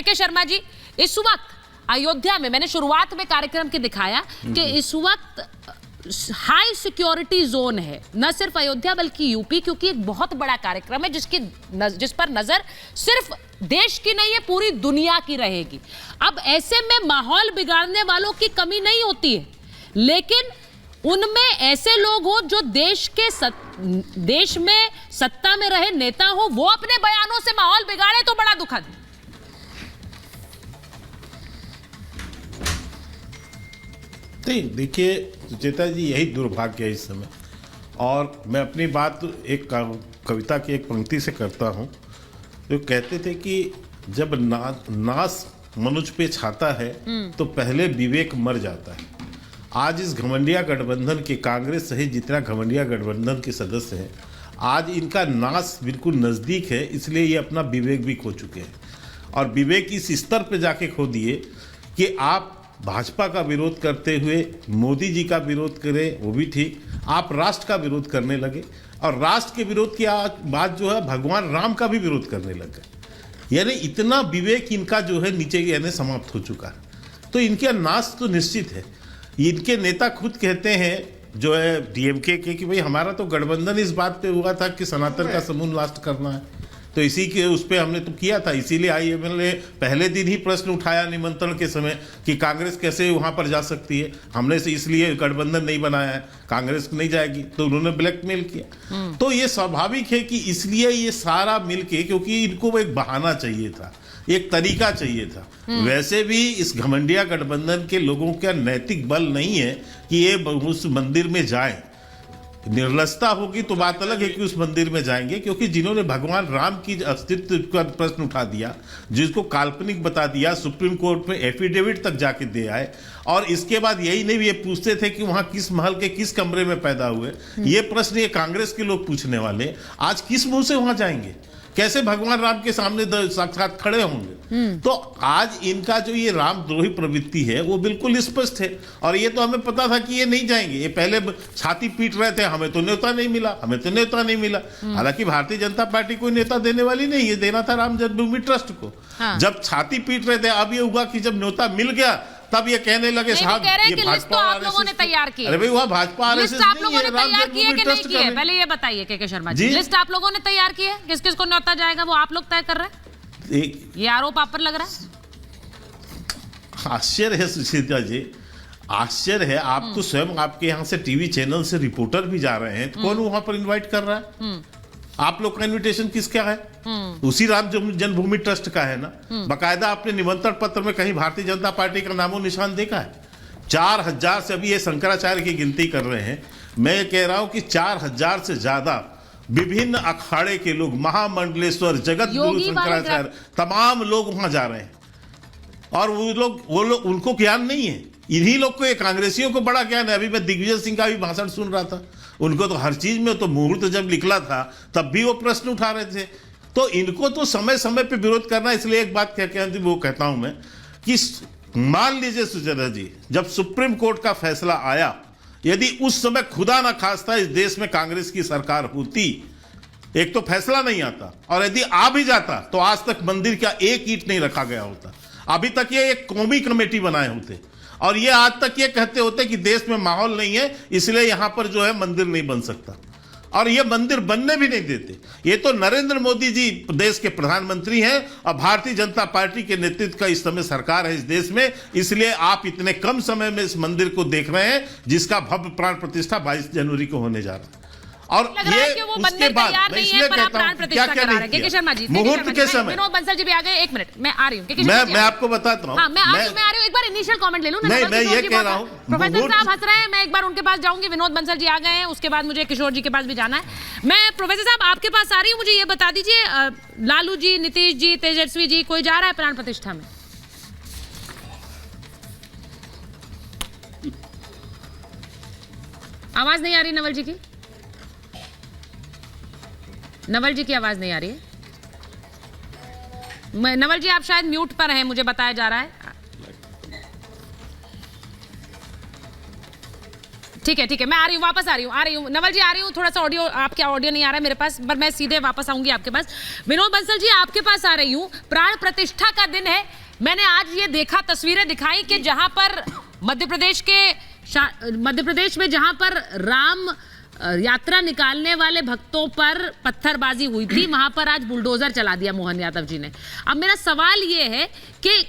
के शर्मा जी, इस वक्त अयोध्या में मैंने शुरुआत में कार्यक्रम के दिखाया कि इस वक्त हाई सिक्योरिटी जोन है, न सिर्फ अयोध्या बल्कि यूपी, क्योंकि एक बहुत बड़ा कार्यक्रम है जिस पर नजर सिर्फ देश की नहीं है पूरी दुनिया की रहेगी। अब ऐसे में माहौल बिगाड़ने वालों की कमी नहीं होती है, लेकिन उनमें ऐसे लोग हो जो देश में सत्ता में रहे नेता हो, वो अपने बयानों से माहौल बिगाड़े तो बड़ा दुखद है। नहीं, देखिए सुचेता जी, यही दुर्भाग्य है इस समय। और मैं अपनी बात एक कविता की एक पंक्ति से करता हूँ, जो कहते थे कि जब नाश मनुष्य पे छाता है तो पहले विवेक मर जाता है। आज इस घमंडिया गठबंधन के, कांग्रेस सहित जितना घमंडिया गठबंधन के सदस्य हैं, आज इनका नाश बिल्कुल नज़दीक है, इसलिए ये अपना विवेक भी खो चुके हैं। और विवेक इस स्तर पे जाके खो दिए कि आप भाजपा का विरोध करते हुए मोदी जी का विरोध करें, वो भी ठीक, आप राष्ट्र का विरोध करने लगे, और राष्ट्र के विरोध की बात जो है भगवान राम का भी विरोध करने लग गए। यानी इतना विवेक इनका जो है नीचे यानी समाप्त हो चुका है। तो इनका नाश तो निश्चित है। इनके नेता खुद कहते हैं जो है डीएमके के कि भाई हमारा तो गठबंधन इस बात पे हुआ था कि सनातन का समूल नष्ट करना है, तो इसी के उस पर हमने तो किया था, इसीलिए आईएमएल ने पहले दिन ही प्रश्न उठाया निमंत्रण के समय कि कांग्रेस कैसे वहां पर जा सकती है, हमने से इसलिए गठबंधन नहीं बनाया है, कांग्रेस नहीं जाएगी, तो उन्होंने ब्लैकमेल किया। तो ये स्वाभाविक है कि इसलिए ये सारा मिलके, क्योंकि इनको एक बहाना चाहिए था, एक तरीका चाहिए था। वैसे भी इस घमंडिया गठबंधन के लोगों का नैतिक बल नहीं है कि ये उस मंदिर में जाएं। निर्लजता होगी तो बात अलग है कि उस मंदिर में जाएंगे, क्योंकि जिन्होंने भगवान राम की अस्तित्व का प्रश्न उठा दिया, जिसको काल्पनिक बता दिया, सुप्रीम कोर्ट में एफिडेविट तक जाके दे आए, और इसके बाद यही नहीं, ये पूछते थे कि वहां किस महल के किस कमरे में पैदा हुए, ये प्रश्न ये कांग्रेस के लोग पूछने वाले, आज किस मुंह से वहां जाएंगे, कैसे भगवान राम के सामने साक्षात खड़े होंगे। तो आज इनका जो ये रामद्रोही प्रवृत्ति है वो बिल्कुल स्पष्ट है, और ये तो हमें पता था कि ये नहीं जाएंगे। ये पहले छाती पीट रहे थे, हमें तो न्योता नहीं मिला, हमें तो न्योता नहीं मिला। हालांकि भारतीय जनता पार्टी कोई नेता देने वाली नहीं, ये देना था राम जन्मभूमि ट्रस्ट को। जब छाती पीट रहे थे, अब ये हुआ कि जब न्योता मिल गया तब ये कहने लगे साहब ये भाजपा आप लोगों ने तैयार की। अरे भाई वह भाजपा लिस्ट आप लोगों ने तैयार की है कि नहीं की है, पहले ये बताइए के शर्मा जी, लिस्ट आप लोगों ने तैयार की है, किस किस को न्योता जाएगा वो आप लोग तय कर रहे हैं? ये आरोप आप पर लग रहा है। आश्चर्य है सुशीता जी, आश्चर्य है। आप तो स्वयं आपके यहाँ से टीवी चैनल से रिपोर्टर भी जा रहे हैं, कौन वहां पर इन्वाइट कर रहा है? आप लोग का इन्विटेशन किसका है? उसी राम जन्मभूमि ट्रस्ट का है ना। बाकायदा आपने निमंत्रण पत्र में कहीं भारतीय जनता पार्टी का नामो निशान देखा है? 4000 से, अभी ये शंकराचार्य की गिनती कर रहे हैं, मैं कह रहा हूं कि 4000 से ज्यादा विभिन्न अखाड़े के लोग, महामंडलेश्वर, जगत गुरु शंकराचार्य, तमाम लोग वहां जा रहे हैं। और वो लोग उनको ज्ञान नहीं है, इन्हीं लोग को, ये कांग्रेसियों को बड़ा ज्ञान है। अभी मैं दिग्विजय सिंह का भी भाषण सुन रहा था, उनको तो हर चीज में, तो मुहूर्त जब निकला था तब भी वो प्रश्न उठा रहे थे। तो इनको तो समय समय पे विरोध करना। इसलिए एक बात वो कहता हूं मैं कि मान लीजिए सुचेता जी, जब सुप्रीम कोर्ट का फैसला आया, यदि उस समय खुदा ना खास्ता इस देश में कांग्रेस की सरकार होती, एक तो फैसला नहीं आता, और यदि आ भी जाता तो आज तक मंदिर का एक ईंट नहीं रखा गया होता। अभी तक ये एक कौमी कमेटी बनाए होते, और ये आज तक ये कहते होते कि देश में माहौल नहीं है, इसलिए यहां पर जो है मंदिर नहीं बन सकता, और ये मंदिर बनने भी नहीं देते। ये तो नरेंद्र मोदी जी देश के प्रधानमंत्री हैं, और भारतीय जनता पार्टी के नेतृत्व का इस समय सरकार है इस देश में, इसलिए आप इतने कम समय में इस मंदिर को देख रहे हैं, जिसका भव्य प्राण प्रतिष्ठा 22 जनवरी को होने जा रहा है। और ये उसके बाद मैं इसलिए कहता हूं क्या क्या नहीं किया मुहूर्त के समय। विनोद बंसल जी भी आ गए, एक मिनट मैं आ रही हूं, मैं आपको बताता हूं। मैं आ रही हूं, एक बार इनिशियल कमेंट ले लूं। नहीं, मैं ये कह रहा हूं, प्रोफेसर साहब हंस रहे हैं, मैं एक बार उनके पास जाऊंगी। विनोद बंसल जी आ गए हैं, उसके बाद मुझे किशोर जी के पास भी जाना है। मैं प्रोफेसर साहब आपके पास आ रही हूं, मुझे ये बता दीजिए, लालू जी, नीतीश जी, तेजस्वी जी, कोई जा रहा है प्राण प्रतिष्ठा में? आवाज नहीं आ रही नवल जी की? नवल जी की आवाज नहीं आ रही है। नवल जी आप शायद म्यूट पर हैं, मुझे बताया जा रहा है। ठीक है, मैं आ रही हूँ, वापस आ रही हूँ नवल जी, आ रही हूँ। थोड़ा सा ऑडियो, आपका ऑडियो नहीं आ रहा है मेरे पास, पर मैं सीधे वापस आऊंगी आपके पास। विनोद बंसल जी, आपके पास आ रही हूँ। प्राण प्रतिष्ठा का दिन है। मैंने आज ये देखा, तस्वीरें दिखाई कि जहां पर मध्य प्रदेश में जहां पर राम यात्रा निकालने वाले भक्तों पर पत्थरबाजी हुई थी, वहां पर आज बुलडोजर चला दिया मोहन यादव जी ने। अब मेरा सवाल ये है कि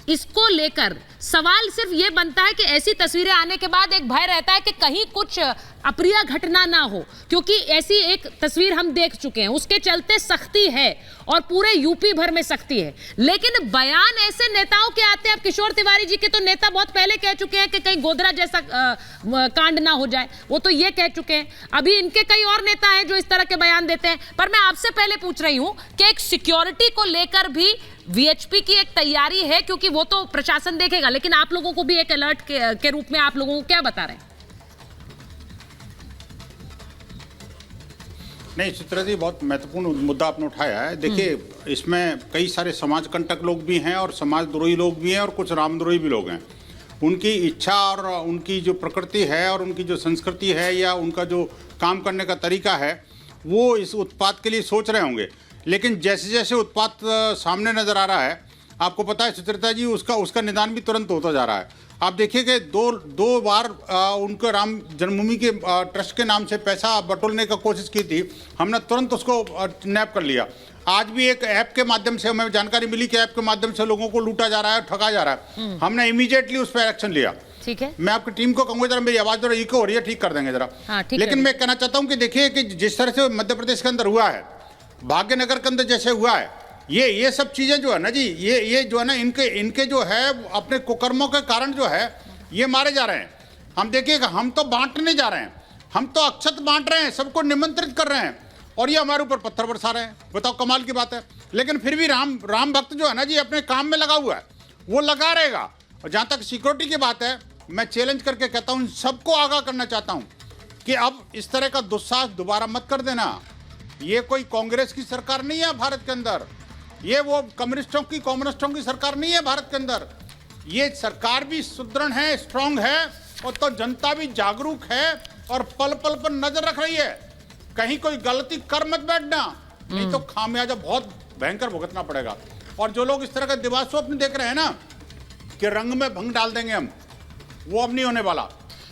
इसको लेकर सवाल सिर्फ ये बनता है कि ऐसी तस्वीरें आने के बाद एक भय रहता है कि कहीं कुछ अप्रिय घटना ना हो, क्योंकि ऐसी एक तस्वीर हम देख चुके हैं, उसके चलते सख्ती है और पूरे यूपी भर में सख्ती है। लेकिन बयान ऐसे नेताओं के आते हैं, अब किशोर तिवारी जी के तो नेता बहुत पहले कह चुके हैं कि कहीं गोधरा जैसा कांड ना हो जाए, वो तो ये कह चुके हैं। अभी इनके कई और नेता हैं जो इस तरह के बयान देते हैं। पर मैं आपसे पहले पूछ रही हूं कि एक सिक्योरिटी को लेकर भी वीएचपी की एक तैयारी है, क्योंकि वो तो प्रशासन देखेगा, लेकिन आप लोगों को भी एक अलर्ट के रूप में आप लोगों को क्या बता रहे हैं? नहीं चित्रा जी, बहुत महत्वपूर्ण मुद्दा आपने उठाया है। देखिए, इसमें कई सारे समाज कंटक लोग भी हैं और समाजद्रोही लोग भी हैं और कुछ रामद्रोही भी लोग हैं। उनकी इच्छा और उनकी जो प्रकृति है और उनकी जो संस्कृति है या उनका जो काम करने का तरीका है, वो इस उत्पात के लिए सोच रहे होंगे। लेकिन जैसे जैसे उत्पात सामने नजर आ रहा है, आपको पता है सुचरिता जी, उसका निदान भी तुरंत होता जा रहा है। आप देखिए कि दो बार उनको राम जन्मभूमि के ट्रस्ट के नाम से पैसा बटोरने का कोशिश की थी, हमने तुरंत उसको नैप कर लिया। आज भी एक ऐप के माध्यम से हमें जानकारी मिली कि ऐप के माध्यम से लोगों को लूटा जा रहा है, ठगा जा रहा है। हमने इमीडिएटली उस पर एक्शन लिया। ठीक है, मैं आपकी टीम को कहूंगा जरा मेरी आवाज जरा इको हो रही है, ठीक कर देंगे जरा। हाँ, लेकिन मैं कहना चाहता हूं कि देखिए कि जिस तरह से मध्य प्रदेश के अंदर हुआ है, भाग्यनगर के अंदर जैसे हुआ है, ये सब चीजें जो है ना जी, ये जो है ना, इनके जो है अपने कुकर्मों के कारण जो है ये मारे जा रहे हैं। हम देखिएगा, हम तो बांटने जा रहे हैं, हम तो अक्षत बांट रहे हैं, सबको निमंत्रित कर रहे हैं, और ये हमारे ऊपर पत्थर बरसा रहे हैं। बताओ, कमाल की बात है। लेकिन फिर भी राम भक्त जो है ना जी, अपने काम में लगा हुआ है, वो लगा रहेगा। और जहां तक सिक्योरिटी की बात है, मैं चैलेंज करके कहता हूं, सबको आगाह करना चाहता हूं कि अब इस तरह का दुस्साहस दोबारा मत कर देना। ये कोई कांग्रेस की सरकार नहीं है भारत के अंदर, ये वो कम्युनिस्टों की सरकार नहीं है भारत के अंदर। ये सरकार भी सुदृढ़ है, स्ट्रांग है, और तो जनता भी जागरूक है और पल पल पर नजर रख रही है। कहीं कोई गलती कर मत बैठना, नहीं तो खामियाजा बहुत भयंकर भुगतना पड़ेगा। और जो लोग इस तरह का दिवा स्वप्न देख रहे हैं ना कि रंग में भंग डाल देंगे हम, वो अब नहीं होने वाला।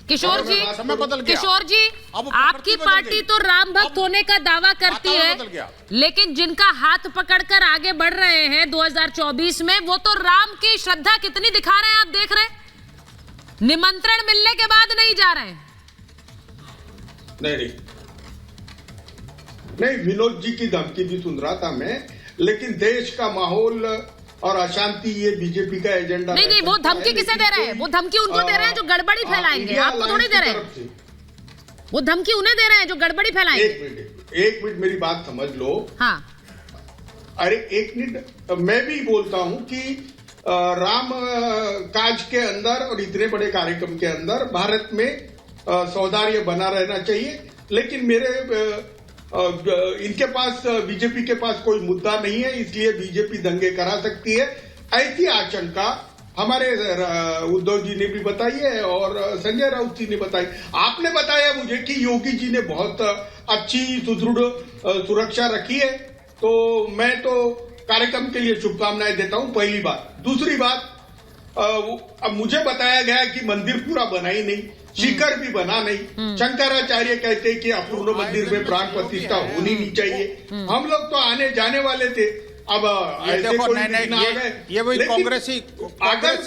किशोर जी, समय बदल गया। किशोर जी, आपकी पार्टी तो राम भक्त होने का दावा करती है, लेकिन जिनका हाथ पकड़कर आगे बढ़ रहे हैं 2024 में, वो तो राम की श्रद्धा कितनी दिखा रहे हैं, आप देख रहे हैं। निमंत्रण मिलने के बाद नहीं जा रहे हैं। नहीं, विनोद जी की धमकी भी सुन रहा था मैं, लेकिन देश का माहौल और अशांति ये बीजेपी का एजेंडा नहीं, वो धमकी किसे दे रहे हैं? वो धमकी उनको दे रहे हैं जो गड़बड़ी फैलाएंगे, आपको थोड़ी दे रहे हैं। वो धमकी उन्हें दे रहे हैं जो गड़बड़ी फैलाएंगे। एक मिनट मेरी बात समझ लो। हाँ, अरे एक मिनट, मैं भी बोलता हूं कि राम काज के अंदर और इतने बड़े कार्यक्रम के अंदर भारत में सौहार्द बना रहना चाहिए। लेकिन इनके पास, बीजेपी के पास कोई मुद्दा नहीं है, इसलिए बीजेपी दंगे करा सकती है। ऐसी आशंका हमारे उद्धव जी ने भी बताई है और संजय राउत जी ने बताई। आपने बताया मुझे कि योगी जी ने बहुत अच्छी सुदृढ़ सुरक्षा रखी है, तो मैं तो कार्यक्रम के लिए शुभकामनाएं देता हूं, पहली बात। दूसरी बात, अब मुझे बताया गया कि मंदिर पूरा बना ही नहीं, शिखर भी बना नहीं। शंकराचार्य कहते हैं कि अपूर्ण मंदिर में प्राण प्रतिष्ठा होनी नहीं चाहिए। हम लोग तो आने जाने वाले थे, अब ऐसे कोई ये वही कांग्रेसी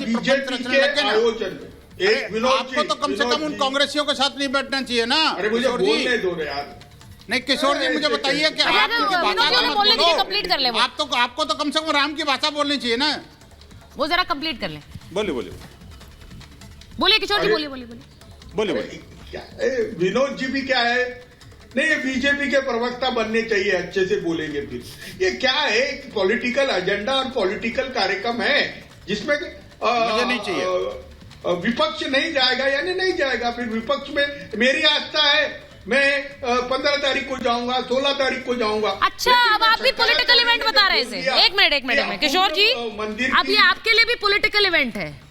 बीजेपी के आयोजन में आपको तो कम से कम उन कांग्रेसियों के साथ नहीं बैठना चाहिए ना। अरे मुझे बोलने दो रे यार। नहीं किशोर जी, मुझे बताइए कि आपको तो कम से कम राम की भाषा बोलनी चाहिए ना। वो जरा कंप्लीट कर लें। बोलिए किशोर जी, बोलिए। विनोद जी भी क्या है, नहीं ये बीजेपी के प्रवक्ता बनने चाहिए, अच्छे से बोलेंगे। फिर ये क्या है, पॉलिटिकल एजेंडा और पॉलिटिकल कार्यक्रम है जिसमें मुझे नहीं चाहिए। विपक्ष नहीं जाएगा, यानी नहीं जाएगा। फिर विपक्ष में मेरी आस्था है, मैं 15 तारीख को जाऊंगा, 16 तारीख को जाऊंगा। अच्छा, अब आप भी पॉलिटिकल इवेंट बता रहे हैं। एक मिनट किशोर जी, अब ये आपके लिए भी पॉलिटिकल इवेंट है।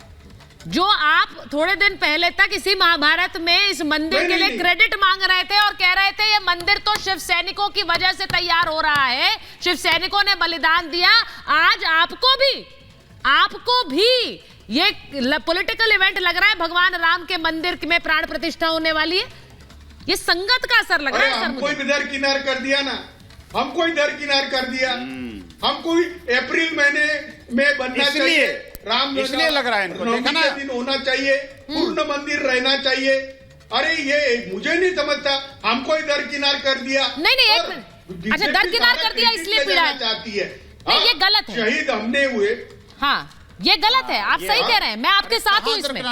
जो आप थोड़े दिन पहले तक इसी महाभारत में इस मंदिर के लिए क्रेडिट मांग रहे थे और कह रहे थे ये मंदिर तो शिव सैनिकों की वजह से तैयार हो रहा है, शिव सैनिकों ने बलिदान दिया। आज आपको भी ये पॉलिटिकल इवेंट लग रहा है, भगवान राम के मंदिर में प्राण प्रतिष्ठा होने वाली है। ये संगत का असर लग रहा है सर। हमको भी दरकिनार कर दिया ना, हमको ही दरकिनार कर दिया। हमको अप्रैल महीने में बनना चाहिए, राम इसलिए लग रहा है इनको, देखा ना, दिन होना चाहिए, पूर्ण मंदिर रहना चाहिए। अरे ये मुझे नहीं समझता, हमको ही दरकिनार कर दिया। नहीं एक मिनट, अच्छा दरकिनार कर दिया इसलिए पीड़ा चाहती है। नहीं ये गलत है, शहीद हमने हुए। हाँ ये गलत है, आप सही कह रहे हैं, मैं आपके साथ हूँ इसमें।